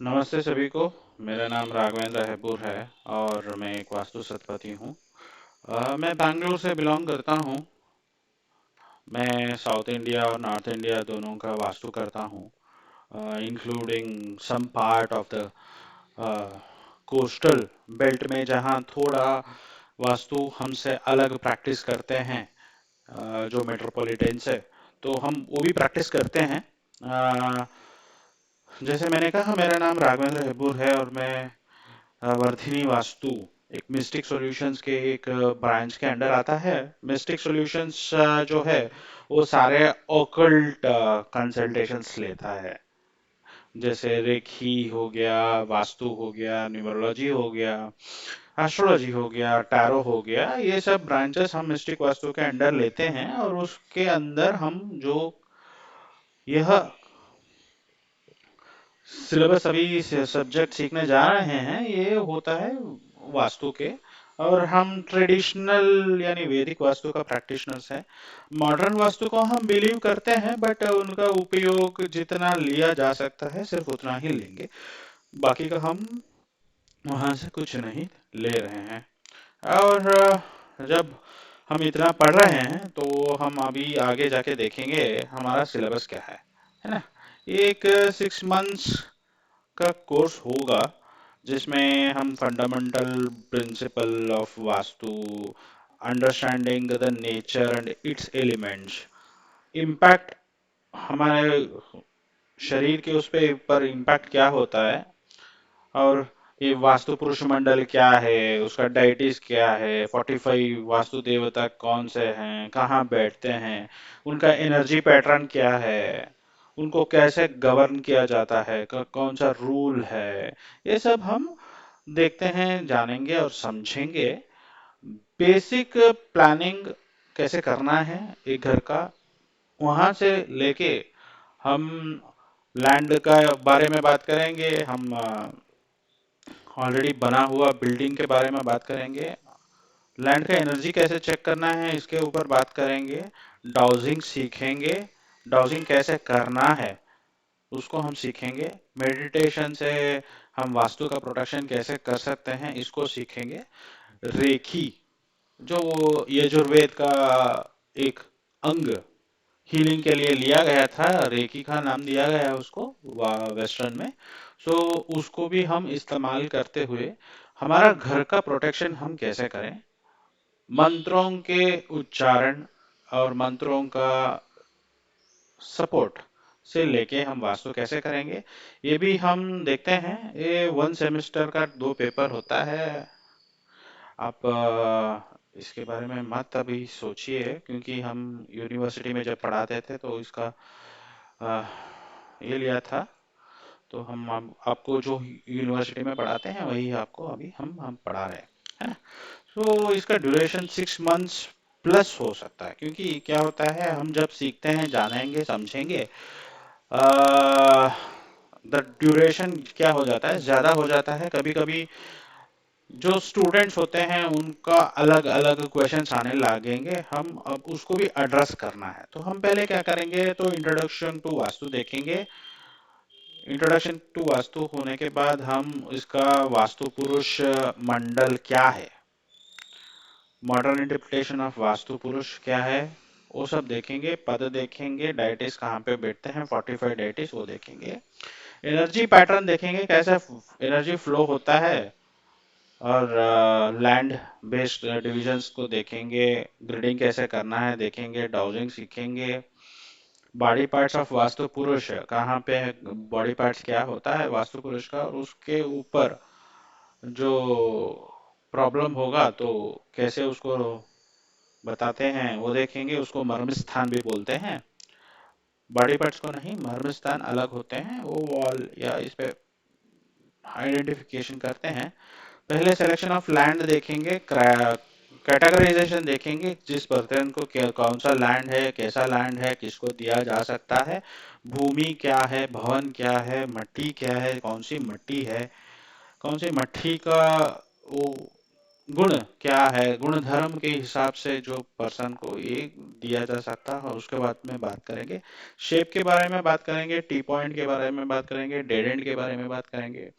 नमस्ते सभी को। मेरा नाम राघवेंद्र हैपुर है और मैं एक वास्तु शतपथी हूँ। मैं बैंगलोर से बिलोंग करता हूँ। मैं साउथ इंडिया और नॉर्थ इंडिया दोनों का वास्तु करता हूँ, including some part of the coastal belt में जहाँ थोड़ा वास्तु हमसे अलग प्रैक्टिस करते हैं, जो मेट्रोपॉलिटन से, तो हम वो भी प्रैक्टिस करते हैं। अ, जैसे मैंने कहा, मेरा नाम राघवेंद्र हैपुर है और मैं वर्धिनी वास्तु एक मिस्टिक सॉल्यूशंस के एक ब्रांच के अंडर आता है। मिस्टिक सॉल्यूशंस जो है वो सारे ऑकल्ट कंसल्टेशंस लेता है, जैसे रेखी हो गया, वास्तु हो गया, न्यूमरोलॉजी हो गया, एस्ट्रोलॉजी हो गया, टैरो हो गया। ये सब ब्रांचेस हम मिस्टिक वास्तु के अंडर लेते हैं और उसके अंदर हम जो यह सिलेबस अभी सब्जेक्ट सीखने जा रहे हैं, ये होता है वास्तु के। और हम ट्रेडिशनल यानी वैदिक वास्तु का प्रैक्टिशनर्स हैं। मॉडर्न वास्तु को हम बिलीव करते हैं, बट उनका उपयोग जितना लिया जा सकता है सिर्फ उतना ही लेंगे, बाकी का हम वहां से कुछ नहीं ले रहे हैं। और जब हम इतना पढ़ रहे हैं तो हम अभी आगे जाके देखेंगे हमारा सिलेबस क्या है ना। ये एक 6 मंथ्स का कोर्स होगा जिसमें हम fundamental principle of vastu, understanding the nature and it's elements, impact हमारे शरीर के उस पे पर इम्पैक्ट क्या होता है, और ये वास्तु पुरुष मंडल क्या है, उसका डाइटिस क्या है, 45 वास्तु देवता कौन से हैं, कहाँ बैठते हैं, उनका एनर्जी पैटर्न क्या है, उनको कैसे गवर्न किया जाता है, कौन सा रूल है, ये सब हम देखते हैं, जानेंगे और समझेंगे। बेसिक प्लानिंग कैसे करना है एक घर का, वहां से लेके हम लैंड का बारे में बात करेंगे, हम ऑलरेडी बना हुआ बिल्डिंग के बारे में बात करेंगे, लैंड का एनर्जी कैसे चेक करना है इसके ऊपर बात करेंगे, डाउजिंग सीखेंगे, डाउजिंग कैसे करना है उसको हम सीखेंगे, मेडिटेशन से हम वास्तु का प्रोटेक्शन कैसे कर सकते हैं इसको सीखेंगे। रेखी, जो यजुर्वेद का एक अंग हीलिंग के लिए लिया गया था, रेकी का नाम दिया गया है उसको वेस्टर्न में। सो उसको भी हम इस्तेमाल करते हुए हमारा घर का प्रोटेक्शन हम कैसे करें, मंत्रों के उच्चारण और मंत्रों का सपोर्ट से लेके हम वास्तु कैसे करेंगे, ये भी हम देखते हैं। ये 1 सेमेस्टर का 2 पेपर होता है। आप इसके बारे में मत अभी सोचिए, क्योंकि हम यूनिवर्सिटी में जब पढ़ाते थे तो इसका अ, ये लिया था। तो हम आपको जो यूनिवर्सिटी में पढ़ाते हैं वही आपको अभी हम पढ़ा रहे हैं, है ना। तो इसका ड्यूरेशन 6 मंथ्स प्लस हो सकता है, क्योंकि क्या होता है हम जब सीखते हैं, जानेंगे, समझेंगे, द ड्यूरेशन क्या हो जाता है, ज्यादा हो जाता है। कभी कभी जो स्टूडेंट्स होते हैं उनका अलग अलग क्वेश्चंस आने लगेंगे, हम अब उसको भी एड्रेस करना है। तो हम पहले क्या करेंगे, तो इंट्रोडक्शन टू वास्तु देखेंगे। इंट्रोडक्शन टू वास्तु होने के बाद हम इसका वास्तु पुरुष मंडल क्या है, मॉडर्न इंटरप्रिटेशन ऑफ वास्तु पुरुष क्या है, वो सब देखेंगे। पद देखेंगे, डाइटिस कहाँ पे बैठते हैं, 45 डाइटिस वो देखेंगे। एनर्जी पैटर्न देखेंगे, कैसे एनर्जी फ्लो होता है, और लैंड बेस्ड डिविजन्स को देखेंगे, ग्रिडिंग कैसे करना है देखेंगे, डाउजिंग सीखेंगे। बॉडी पार्ट्स ऑफ वास्तु पुरुष कहाँ पे है, बॉडी पार्ट्स क्या होता है वास्तु पुरुष का, और उसके ऊपर जो प्रॉब्लम होगा तो कैसे उसको बताते हैं वो देखेंगे। उसको मर्म स्थान भी बोलते हैं, बॉडी पार्ट्स को नहीं, मर्म स्थान अलग होते हैं, वो वॉल या इस पे आइडेंटिफिकेशन करते हैं। पहले सिलेक्शन ऑफ लैंड देखेंगे, कैटेगराइजेशन देखेंगे, जिस बर्तन को कौन सा लैंड है, कैसा लैंड है, किसको दिया जा सकता है, भूमि क्या है, भवन क्या है, मट्टी क्या है, कौन सी मट्टी है, कौन सी मट्टी का वो गुण क्या है, गुण धर्म के हिसाब से जो पर्सन को ये दिया जा सकता है, उसके बाद में बात करेंगे। शेप के बारे में बात करेंगे, टी पॉइंट के बारे में बात करेंगे, डेड एंड के बारे में बात करेंगे।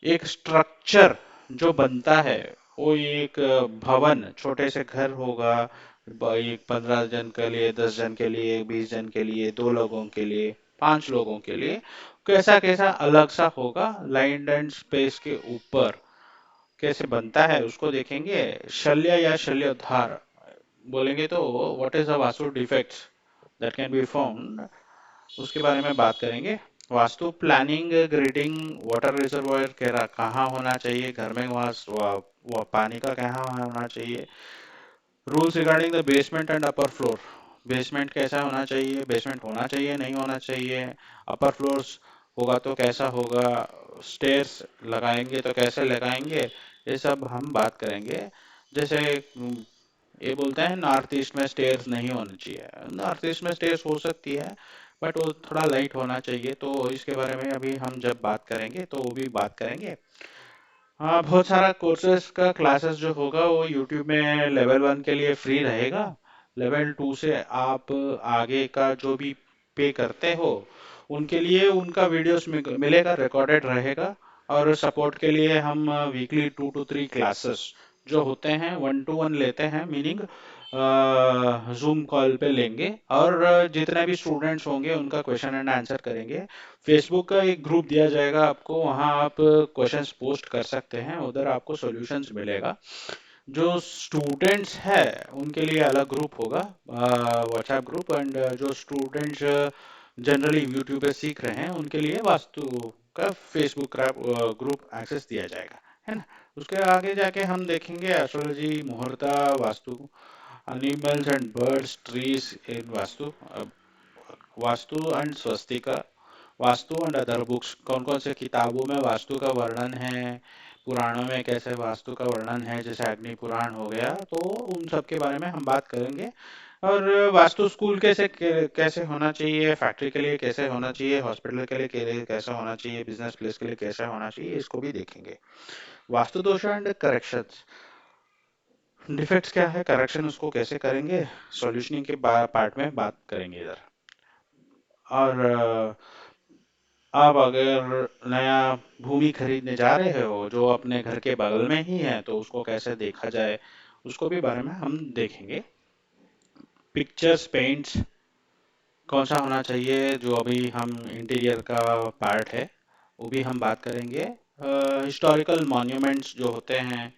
एक स्ट्रक्चर जो बनता है, वो एक भवन, छोटे से घर होगा, एक 15 जन के लिए, 10 जन के लिए, 20 जन के लिए, 2 लोगों के लिए, 5 लोगों के लिए, कैसा कैसा अलग सा होगा, लाइन एंड स्पेस के ऊपर कैसे बनता है उसको देखेंगे। शल्य या शल्योद्धार बोलेंगे तो what is the vastu defects that can be found, उसके बारे में बात करेंगे। वास्तु प्लानिंग, ग्रिडिंग, वाटर रिजर्वायर कहाँ होना चाहिए घर में, वहाँ पानी का कहाँ होना चाहिए। Rules regarding the basement and upper floor, basement कैसा होना चाहिए, बेसमेंट होना चाहिए नहीं होना चाहिए, अपर फ्लोर्स होगा तो कैसा होगा, स्टेयर्स लगाएंगे तो कैसे लगाएंगे, ये सब हम बात करेंगे। जैसे ये बोलते हैं नॉर्थ ईस्ट में स्टेयर्स नहीं होनी चाहिए, नॉर्थ ईस्ट में स्टेयर्स हो सकती है बट वो थोड़ा लाइट होना चाहिए, तो इसके बारे में अभी हम जब बात करेंगे तो वो भी बात करेंगे। हाँ, बहुत सारा कोर्सेज का क्लासेस जो होगा वो यूट्यूब में लेवल 1 के लिए फ्री रहेगा। लेवल 2 से आप आगे का जो भी पे करते हो उनके लिए उनका वीडियोस मिलेगा, रिकॉर्डेड रहेगा। और सपोर्ट के लिए हम वीकली 2 to 3 क्लासेस जो होते हैं 1 to 1 लेते हैं, मीनिंग जूम कॉल पे लेंगे, और जितने भी स्टूडेंट्स होंगे उनका क्वेश्चन एंड आंसर करेंगे। फेसबुक का एक ग्रुप दिया जाएगा आपको, वहाँ आप क्वेश्चंस पोस्ट कर सकते हैं, उधर आपको सॉल्यूशंस मिलेगा। जो स्टूडेंट्स है उनके लिए अलग ग्रुप होगा, व्हाट्सएप ग्रुप, एंड जो स्टूडेंट्स जनरली यूट्यूब पे सीख रहे हैं उनके लिए वास्तु का फेसबुक ग्रुप एक्सेस दिया जाएगा, है ना। उसके आगे जाके हम देखेंगे astrology, muhurta, vastu, animals and birds, trees in vastu, vastu and swastika, vastu and other books, कौन कौन से किताबों में वास्तु का वर्णन है, पुराणों में कैसे वास्तु का वर्णन है, जैसे अग्नि पुराण हो गया, तो उन सब के बारे में हम बात करेंगे। और वास्तु स्कूल कैसे होना चाहिए, फैक्ट्री के लिए कैसे होना चाहिए, हॉस्पिटल के लिए कैसे होना चाहिए, बिजनेस प्लेस के लिए कैसे होना चाहिए, इसको भी देखेंगे। वास्तु दोष एंड करेक्शंस, डिफेक्ट्स क्या है, करेक्शन उसको कैसे करेंगे, सॉल्यूशनिंग के पार्ट में बात करेंगे इधर। और आप अगर नया भूमि खरीदने जा रहे हो जो अपने घर के बगल में ही है तो उसको कैसे देखा जाए, उसको भी बारे में हम देखेंगे। पिक्चर्स, पेंट्स कौन सा होना चाहिए, जो अभी हम इंटीरियर का पार्ट है वो भी हम बात करेंगे। हिस्टोरिकल मॉन्यूमेंट्स जो होते हैं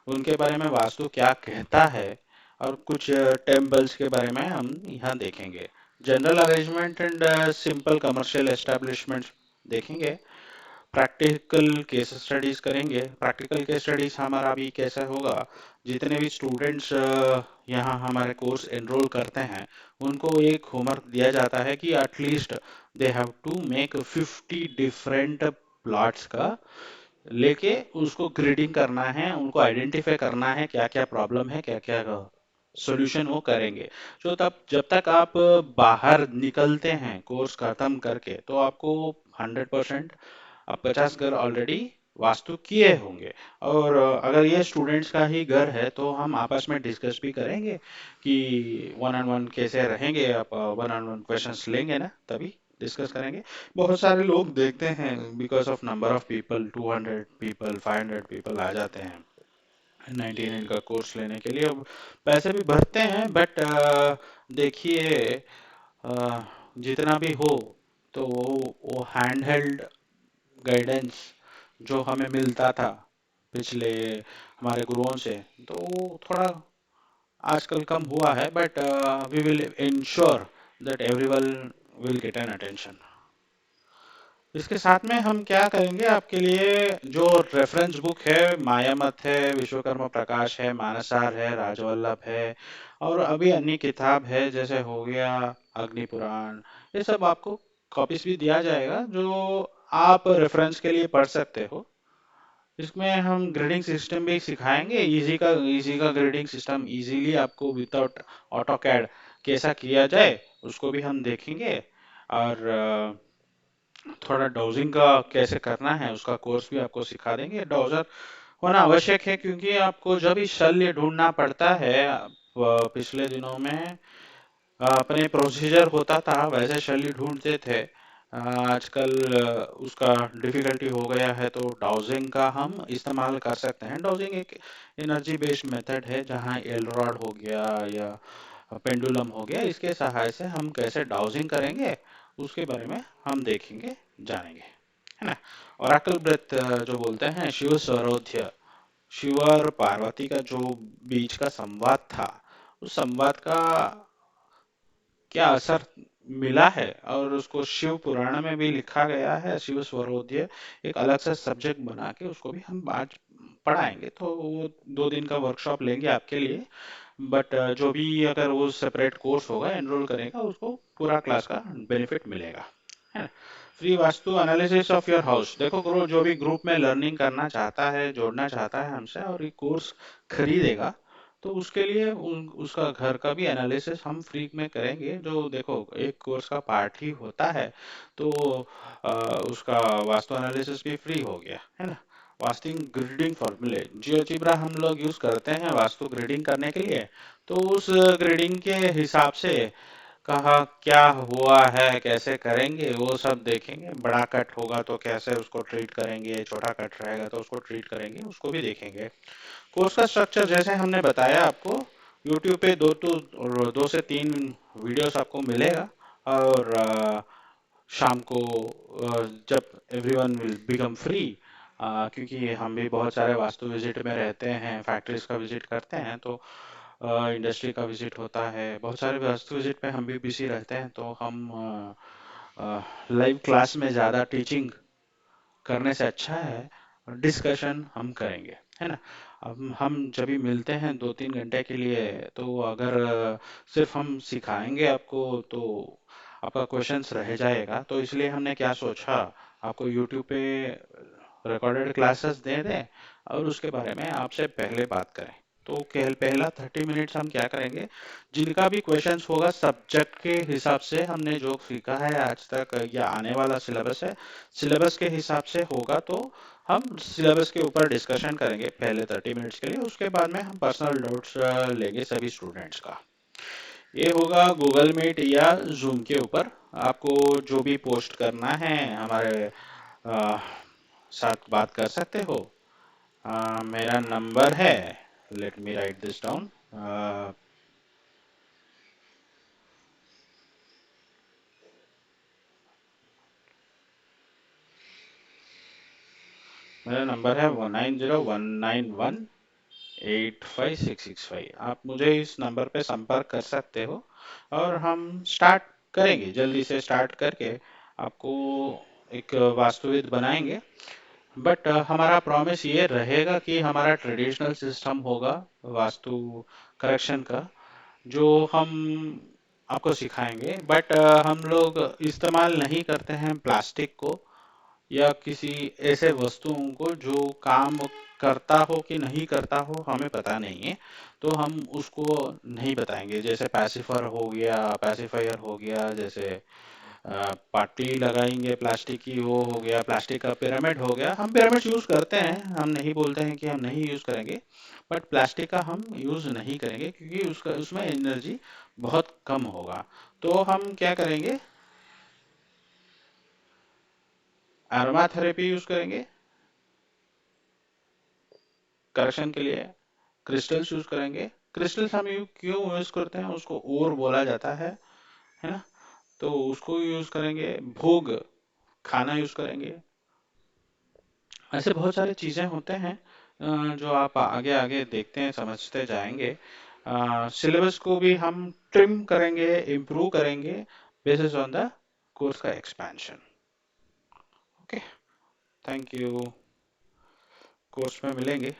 उनके बारे में वास्तु क्या कहता है, और कुछ टेम्पल्स के बारे में हम यहाँ देखेंगे। General arrangement and simple commercial establishment देखेंगे। प्रैक्टिकल केस स्टडीज करेंगे। प्रैक्टिकल केस स्टडीज हमारा अभी कैसा होगा, जितने भी स्टूडेंट्स यहाँ हमारे कोर्स एनरोल करते हैं उनको एक होमवर्क दिया जाता है कि at least they have to make 50 different plots का लेके उसको ग्रेडिंग करना है, उनको आइडेंटिफाई करना है क्या क्या प्रॉब्लम है, क्या क्या सॉल्यूशन वो करेंगे। तो तब जब तक आप बाहर निकलते हैं कोर्स खत्म करके तो आपको 100% आप 50 घर ऑलरेडी वास्तु किए होंगे। और अगर ये स्टूडेंट्स का ही घर है तो हम आपस में डिस्कस भी करेंगे कि वन ऑन वन कैसे रहेंगे, आप वन ऑन वन क्वेश्चंस लेंगे ना, तभी डिस्कस करेंगे। बहुत सारे लोग देखते हैं because of number of people, 200 people, 500 people आ जाते हैं 99 का कोर्स लेने के लिए। अब पैसे भी भरते हैं बट देखिए अ, जितना भी हो तो वो हैंड हेल्ड गाइडेंस जो हमें मिलता था पिछले हमारे गुरुओं से, तो वो थोड़ा आजकल कम हुआ है, but we will ensure that everyone will get an attention. इसके साथ में हम क्या करेंगे आपके लिए, जो रेफरेंस बुक है मायामत है, विश्वकर्मा प्रकाश है, मानसार है, राजवल्लभ है, और अभी अन्य किताब है जैसे हो गया अग्नि पुराण, ये सब आपको कॉपीज भी दिया जाएगा जो आप रेफरेंस के लिए पढ़ सकते हो। इसमें हम ग्रेडिंग सिस्टम भी सिखाएंगे, इजी का ग्रेडिंग सिस्टम इजीली आपको विदाउट ऑटो कैड कैसा किया जाए उसको भी हम देखेंगे। और थोड़ा डॉजिंग का कैसे करना है उसका कोर्स भी आपको सिखा देंगे। डॉजर होना आवश्यक है, क्योंकि आपको जब भी शल्य ढूंढना पड़ता है, पिछले दिनों में अपने प्रोसीजर होता था वैसे शैली ढूंढते थे। आजकल उसका डिफिकल्टी हो गया है, तो डाउजिंग का हम इस्तेमाल कर सकते हैं। डाउजिंग एक एनर्जी बेस्ड मेथड है, जहाँ एल रॉड हो गया या पेंडुलम हो गया, इसके सहाय से हम कैसे डाउजिंग करेंगे उसके बारे में हम देखेंगे, जानेंगे, है ना। ऑरेकल ब्रेथ जो बोलते हैं, शिव स्वरोध्य, शिव और पार्वती का जो बीच का संवाद था, उस संवाद का क्या असर मिला है, और उसको शिव पुराण में भी लिखा गया है। शिव स्वरोध्य एक अलग से सब्जेक्ट बना के उसको भी हम आज पढ़ाएंगे, तो वो 2 दिन का वर्कशॉप लेंगे आपके लिए। बट जो भी अगर वो सेपरेट कोर्स होगा, एनरोल करेगा, उसको पूरा क्लास का बेनिफिट मिलेगा, है ना। Free vastu analysis of your house, देखो गुरु, जो भी ग्रुप में लर्निंग करना चाहता है, जोड़ना चाहता है हमसे और ये कोर्स खरीदेगा, तो उसके लिए उसका घर का भी एनालिसिस हम फ्री में करेंगे। जो देखो, एक कोर्स का पार्ट ही होता है, तो अ, उसका वास्तु एनालिसिस भी फ्री हो गया, है ना। वास्तु ग्रिडिंग फॉर्मूले, जियोजिब्रा हम लोग यूज करते हैं वास्तु ग्रिडिंग करने के लिए, तो उस ग्रिडिंग के हिसाब से कहा क्या हुआ है, कैसे करेंगे वो सब देखेंगे। बड़ा कट होगा तो कैसे उसको ट्रीट करेंगे, छोटा कट रहेगा तो उसको ट्रीट करेंगे, उसको भी देखेंगे। कोर्स का स्ट्रक्चर जैसे हमने बताया आपको, यूट्यूब पे 2 से 3 वीडियोस आपको मिलेगा, और शाम को जब एवरीवन विल बिकम फ्री, क्योंकि हम भी बहुत सारे वास्तु विजिट में रहते हैं, फैक्ट्रीज का विजिट करते हैं, तो इंडस्ट्री का विजिट होता है, बहुत सारे वास्तु विजिट में हम भी बिजी रहते हैं, तो हम लाइव क्लास में ज़्यादा टीचिंग करने से अच्छा है डिस्कशन हम करेंगे, है ना। अब हम जब भी मिलते हैं 2-3 घंटे के लिए, तो अगर सिर्फ हम सिखाएंगे आपको, तो आपका क्वेश्चंस रह जाएगा। तो इसलिए हमने क्या सोचा, आपको यूट्यूब पे रिकॉर्डेड क्लासेस दे दें, और उसके बारे में आपसे पहले बात करें। तो पहला 30 मिनट्स हम क्या करेंगे, जिनका भी क्वेश्चंस होगा सब्जेक्ट के हिसाब से, हमने जो सीखा है आज तक या आने वाला सिलेबस है, सिलेबस के हिसाब से होगा, तो हम सिलेबस के ऊपर डिस्कशन करेंगे पहले 30 मिनट्स के लिए। उसके बाद में हम पर्सनल नोट्स लेंगे सभी स्टूडेंट्स का। ये होगा गूगल मीट या जूम के ऊपर। आपको जो भी पोस्ट करना है हमारे अ, साथ बात कर सकते हो। मेरा नंबर है, let me right this down. मेरा नंबर है 1901918565। आप मुझे इस नंबर पे संपर्क कर सकते हो, और हम स्टार्ट करेंगे, जल्दी से स्टार्ट करके आपको एक वास्तुविद बनाएंगे। बट हमारा प्रॉमिस ये रहेगा कि हमारा ट्रेडिशनल सिस्टम होगा वास्तु करेक्शन का, जो हम आपको सिखाएंगे। बट हम लोग इस्तेमाल नहीं करते हैं प्लास्टिक को या किसी ऐसे वस्तुओं को जो काम करता हो कि नहीं करता हो हमें पता नहीं है, तो हम उसको नहीं बताएंगे। जैसे पैसिफायर हो गया, जैसे पार्टी लगाएंगे प्लास्टिक की, वो हो गया, प्लास्टिक का पिरामिड हो गया। हम पिरामिड यूज करते हैं, हम नहीं बोलते हैं कि हम नहीं यूज करेंगे, बट प्लास्टिक का हम यूज नहीं करेंगे, क्योंकि उसका उसमें एनर्जी बहुत कम होगा। तो हम क्या करेंगे, एरोमा थेरेपी यूज करेंगे करेक्शन के लिए। क्रिस्टल्स यूज करेंगे। क्रिस्टल्स हम क्यों यूज करते हैं, उसको ओर बोला जाता है ना, तो उसको यूज करेंगे। भोग खाना यूज करेंगे। ऐसे बहुत सारे चीजें होते हैं जो आप आगे आगे देखते हैं, समझते जाएंगे। सिलेबस को भी हम ट्रिम करेंगे, इम्प्रूव करेंगे, बेसिस ऑन द कोर्स का expansion. Okay, thank you. Course में मिलेंगे।